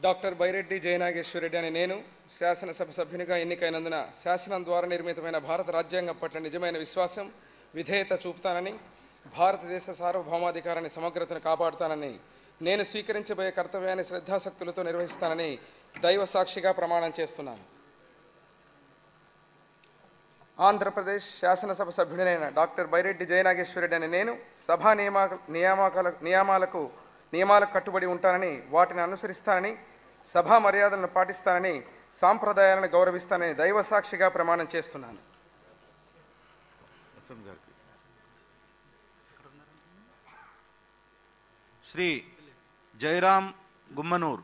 Doctor Byreddy Jayanageswara Reddy అనే నేను శాసనసభ సభ్యునిగా ఎన్నికైనందున శాసనం ద్వారా నిర్మితమైన భారత రాజ్యాంగం పట్ల నిజమైన విశ్వాసం, విధేయత చూపుతానని, భారతదేశ సార్వభౌమాధికారాన్ని సమగ్రతను కాపాడుతానని, నేను స్వీకరించబోయే కర్తవ్యాన్ని శ్రద్ధాశక్తులతో నిర్వహిస్తానని దైవ సాక్షిగా ప్రమాణం చేస్తున్నాను. ఆంధ్రప్రదేశ్ శాసనసభ సభ్యుడైన డాక్టర్ బైరెడ్డి జయనాగేశ్వరరెడ్డి అనే నేను సభా నియామాలకు కట్టుబడి ఉంటానని, వాటిని అనుసరిస్తానని, సభా మర్యాదలను పాటిస్తానని, సాంప్రదాయాలను గౌరవిస్తానని దైవ సాక్షిగా ప్రమాణం చేస్తున్నాను. శ్రీ జయరాం గుమ్మనూర్.